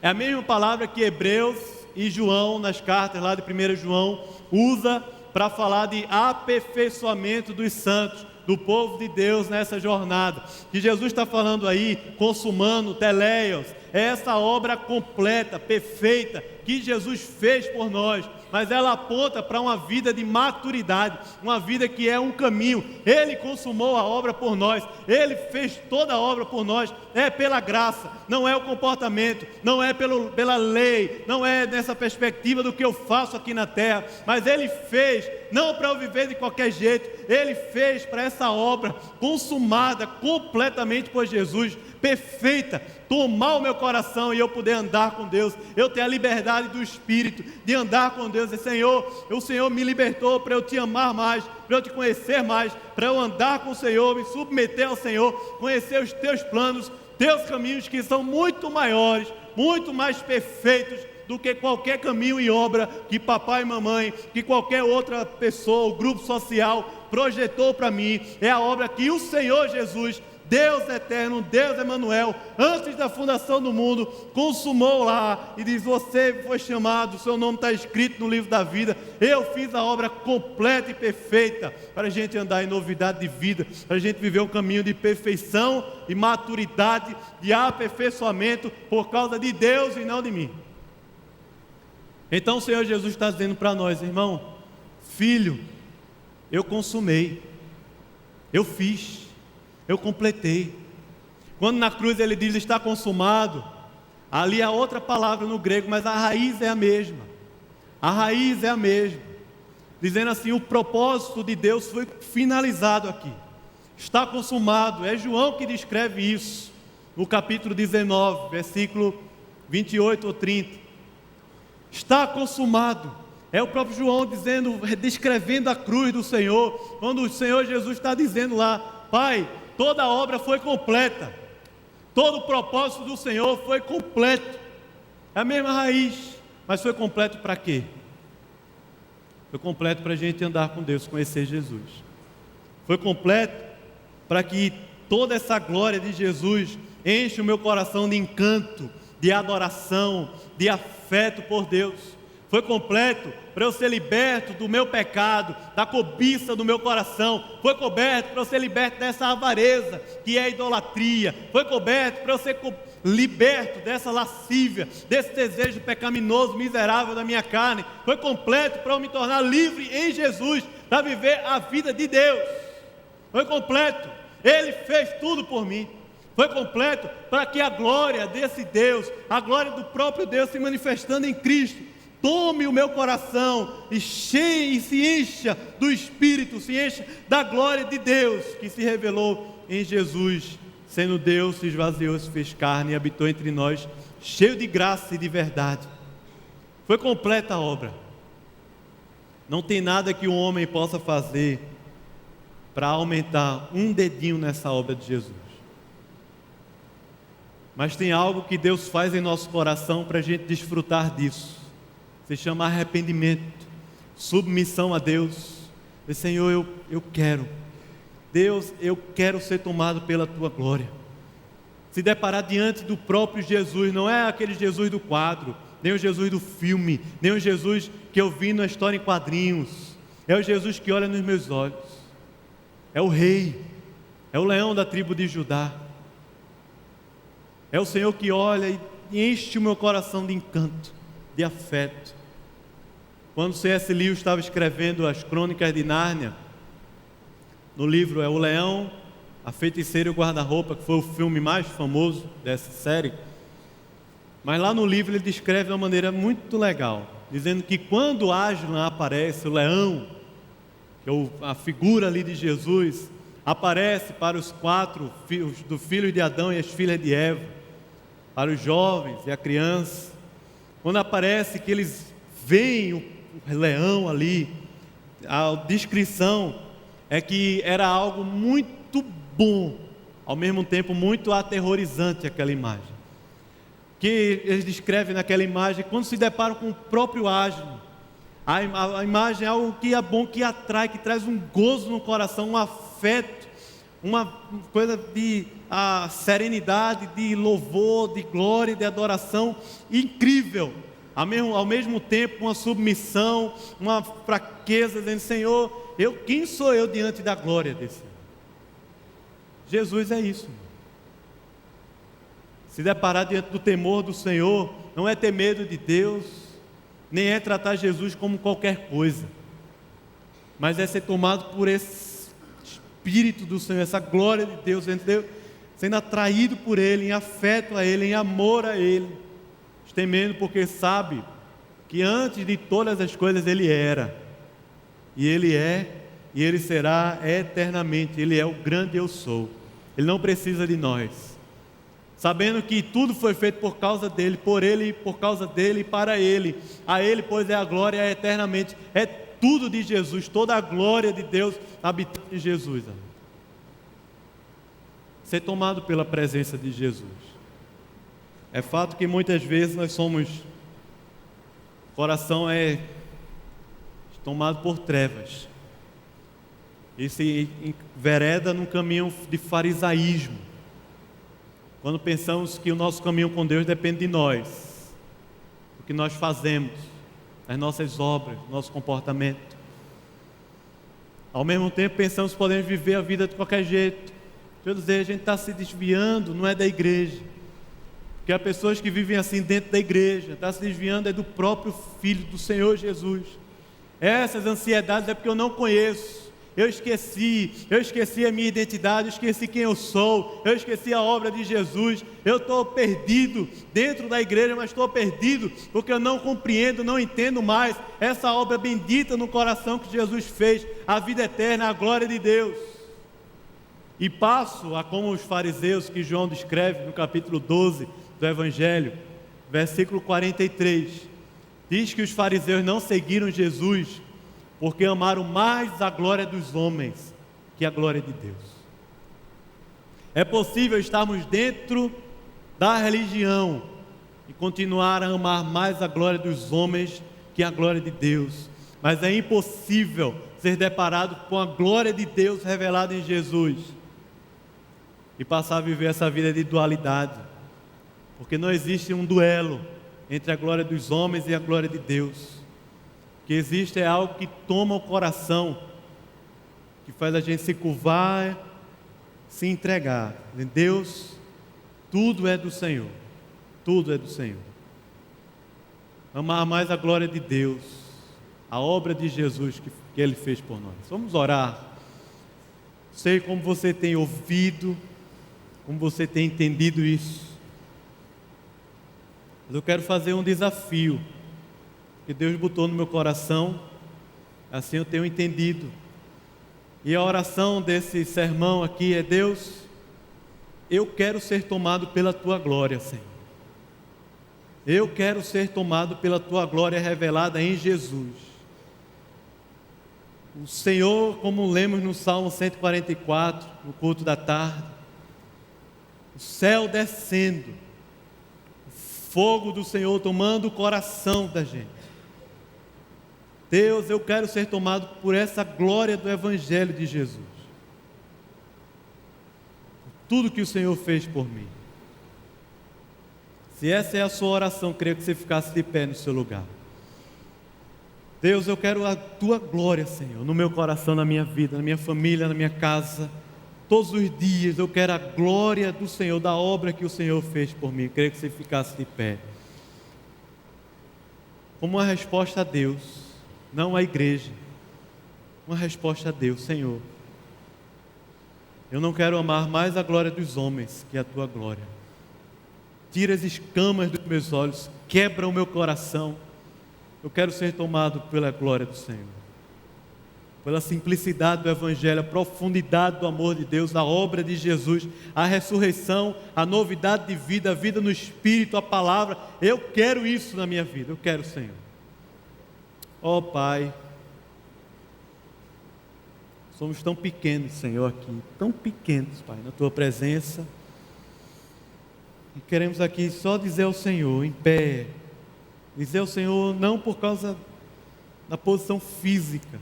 É a mesma palavra que Hebreus e João, nas cartas lá de 1 João, usa para falar de aperfeiçoamento dos santos, do povo de Deus nessa jornada. Que Jesus está falando aí, consumando, teleios, é essa obra completa, perfeita, que Jesus fez por nós, mas ela aponta para uma vida de maturidade, uma vida que é um caminho. Ele consumou a obra por nós, Ele fez toda a obra por nós, é pela graça, não é o comportamento, não é pela lei, não é nessa perspectiva do que eu faço aqui na terra, mas Ele fez, não para eu viver de qualquer jeito, Ele fez para essa obra consumada completamente por Jesus, perfeita, tomar o meu coração e eu poder andar com Deus, eu ter a liberdade do Espírito de andar com Deus, e Senhor, o Senhor me libertou para eu te amar mais, para eu te conhecer mais, para eu andar com o Senhor, me submeter ao Senhor, conhecer os teus planos, teus caminhos que são muito maiores, muito mais perfeitos do que qualquer caminho e obra que papai e mamãe, que qualquer outra pessoa, o grupo social projetou para mim. É a obra que o Senhor Jesus, Deus eterno, Deus Emanuel, antes da fundação do mundo, consumou lá, e diz: você foi chamado, o seu nome está escrito no livro da vida. Eu fiz a obra completa e perfeita, para a gente andar em novidade de vida, para a gente viver um caminho de perfeição e maturidade, de aperfeiçoamento, por causa de Deus e não de mim. Então o Senhor Jesus está dizendo para nós: irmão, filho, eu consumei, eu fiz, eu completei. Quando na cruz ele diz está consumado, ali há outra palavra no grego, mas a raiz é a mesma. A raiz é a mesma, dizendo assim: o propósito de Deus foi finalizado aqui, está consumado. É João que descreve isso, no capítulo 19, versículo 28 ou 30. Está consumado. É o próprio João dizendo, descrevendo a cruz do Senhor, quando o Senhor Jesus está dizendo lá: Pai, toda a obra foi completa, todo o propósito do Senhor foi completo. É a mesma raiz, mas foi completo para quê? Foi completo para a gente andar com Deus, conhecer Jesus. Foi completo para que toda essa glória de Jesus enche o meu coração de encanto, de adoração, de afeto por Deus. Foi completo para eu ser liberto do meu pecado, da cobiça do meu coração. Foi coberto para eu ser liberto dessa avareza que é a idolatria. Foi coberto para eu ser liberto dessa lascívia, desse desejo pecaminoso, miserável da minha carne. Foi completo para eu me tornar livre em Jesus, para viver a vida de Deus. Foi completo. Ele fez tudo por mim. Foi completo para que a glória desse Deus, a glória do próprio Deus se manifestando em Cristo, tome o meu coração e se encha do Espírito, se encha da glória de Deus que se revelou em Jesus. Sendo Deus, se esvaziou, se fez carne e habitou entre nós, cheio de graça e de verdade. Foi completa a obra. Não tem nada que o homem possa fazer para aumentar um dedinho nessa obra de Jesus. Mas tem algo que Deus faz em nosso coração para a gente desfrutar disso. Se chama arrependimento, submissão a Deus. E, Senhor, eu quero. Deus, eu quero ser tomado pela Tua glória. Se deparar diante do próprio Jesus, não é aquele Jesus do quadro, nem o Jesus do filme, nem o Jesus que eu vi na história em quadrinhos. É o Jesus que olha nos meus olhos. É o Rei, é o leão da tribo de Judá. É o Senhor que olha e enche o meu coração de encanto, de afeto. Quando C.S. Lewis estava escrevendo as Crônicas de Nárnia, no livro O Leão, a Feiticeira e o Guarda-Roupa, que foi o filme mais famoso dessa série, mas lá no livro ele descreve de uma maneira muito legal, dizendo que quando Aslan aparece, o leão, que é a figura ali de Jesus, aparece para os 4 filhos do filho de Adão e as filhas de Eva, para os jovens e a criança, quando aparece que eles veem o leão ali, a descrição é que era algo muito bom, ao mesmo tempo muito aterrorizante aquela imagem. Que eles descrevem naquela imagem, quando se deparam com o próprio asno, a imagem é algo que é bom, que atrai, que traz um gozo no coração, um afeto, uma coisa de serenidade, de louvor, de glória, de adoração incrível. Ao mesmo tempo uma submissão, uma fraqueza, dizendo: Senhor, quem sou eu diante da glória desse Senhor? Jesus é isso. Se deparar diante do temor do Senhor, não é ter medo de Deus, nem é tratar Jesus como qualquer coisa, mas é ser tomado por esse Espírito do Senhor, essa glória de Deus, sendo atraído por Ele, em afeto a Ele, em amor a Ele, temendo porque sabe que antes de todas as coisas Ele era, e Ele é, e Ele será eternamente. Ele é o grande eu sou. Ele não precisa de nós, sabendo que tudo foi feito por causa dEle, por Ele, por causa dEle e para Ele. A Ele, pois, é a glória eternamente. É tudo de Jesus, toda a glória de Deus habitando em Jesus. Ser tomado pela presença de Jesus. É fato que muitas vezes o coração é tomado por trevas e se envereda num caminho de farisaísmo, quando pensamos que o nosso caminho com Deus depende de nós, do que nós fazemos, das nossas obras, do nosso comportamento. Ao mesmo tempo pensamos que podemos viver a vida de qualquer jeito. Quer dizer, a gente está se desviando, não é da igreja, porque há pessoas que vivem assim dentro da igreja, está se desviando é do próprio Filho do Senhor Jesus. Essas ansiedades é porque eu não conheço, eu esqueci a minha identidade, eu esqueci quem eu sou, eu esqueci a obra de Jesus. Eu estou perdido dentro da igreja, mas estou perdido porque eu não compreendo, não entendo mais essa obra bendita no coração que Jesus fez, a vida eterna, a glória de Deus. E passo a como os fariseus que João descreve no capítulo 12 do Evangelho, versículo 43, diz que os fariseus não seguiram Jesus porque amaram mais a glória dos homens que a glória de Deus. É possível estarmos dentro da religião e continuar a amar mais a glória dos homens que a glória de Deus, mas é impossível ser deparado com a glória de Deus revelada em Jesus e passar a viver essa vida de dualidade, porque não existe um duelo entre a glória dos homens e a glória de Deus. O que existe é algo que toma o coração, que faz a gente se curvar, se entregar. Deus, tudo é do Senhor, tudo é do Senhor. Amar mais a glória de Deus, a obra de Jesus que Ele fez por nós. Vamos orar. Sei como você tem ouvido, como você tem entendido isso. Mas eu quero fazer um desafio que Deus botou no meu coração, assim eu tenho entendido. E a oração desse sermão aqui é: Deus, eu quero ser tomado pela Tua glória, Senhor. Eu quero ser tomado pela Tua glória revelada em Jesus. O Senhor, como lemos no Salmo 144, no culto da tarde, o céu descendo, o fogo do Senhor tomando o coração da gente. Deus, eu quero ser tomado por essa glória do Evangelho de Jesus. Tudo que o Senhor fez por mim. Se essa é a sua oração, queria que você ficasse de pé no seu lugar. Deus, eu quero a Tua glória, Senhor, no meu coração, na minha vida, na minha família, na minha casa. Todos os dias eu quero a glória do Senhor, da obra que o Senhor fez por mim. Queria que você ficasse de pé. Como uma resposta a Deus, não à igreja, uma resposta a Deus: Senhor, eu não quero amar mais a glória dos homens que a Tua glória. Tira as escamas dos meus olhos, quebra o meu coração. Eu quero ser tomado pela glória do Senhor. pela simplicidade do Evangelho, a profundidade do amor de Deus, a obra de Jesus, a ressurreição, a novidade de vida, a vida no Espírito, a palavra. Eu quero isso na minha vida, eu quero, Senhor. Ó Pai, somos tão pequenos, Senhor, aqui, tão pequenos, Pai, na Tua presença. E queremos aqui só dizer ao Senhor, em pé, dizer ao Senhor não por causa da posição física,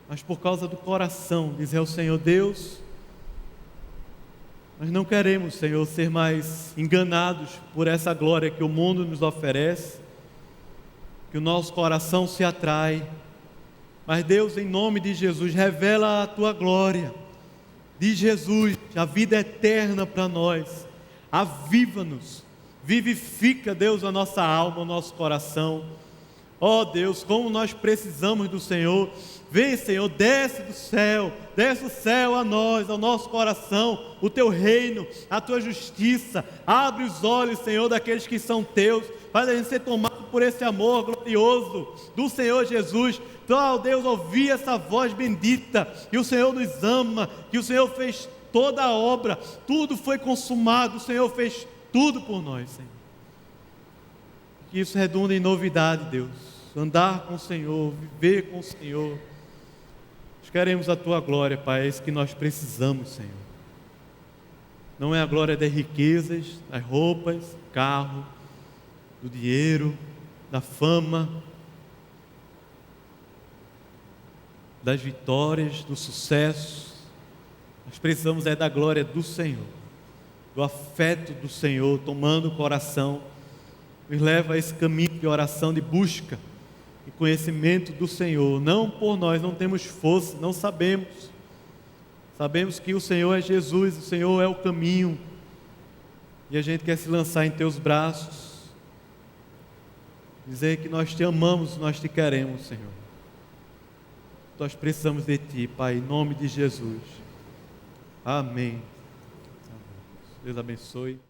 mas por causa do coração, dizer ao Senhor: Deus, nós não queremos, Senhor, ser mais enganados por essa glória que o mundo nos oferece, que o nosso coração se atrai, mas Deus, em nome de Jesus, revela a Tua glória, de Jesus, a vida eterna para nós, aviva-nos, vivifica, Deus, a nossa alma, o nosso coração. Ó Deus, como nós precisamos do Senhor. Vem, Senhor, desce do céu a nós, ao nosso coração, o Teu reino, a Tua justiça. Abre os olhos, Senhor, daqueles que são Teus, faz a gente ser tomado por esse amor glorioso do Senhor Jesus. Então, ó Deus, ouvir essa voz bendita, que o Senhor nos ama, que o Senhor fez toda a obra, tudo foi consumado, o Senhor fez tudo por nós, Senhor. Que isso redunda em novidade, Deus, andar com o Senhor, viver com o Senhor. Nós queremos a Tua glória, Pai, é isso que nós precisamos, Senhor. Não é a glória das riquezas, das roupas, do carro, do dinheiro, da fama, das vitórias, do sucesso. Nós precisamos é da glória do Senhor, do afeto do Senhor, tomando o coração, nos leva a esse caminho de oração, de busca e conhecimento do Senhor. Não por nós, não temos força, não sabemos. Sabemos que o Senhor é Jesus, o Senhor é o caminho, e a gente quer se lançar em Teus braços, dizer que nós Te amamos, nós Te queremos, Senhor. Nós precisamos de Ti, Pai, em nome de Jesus. Amém. Deus abençoe.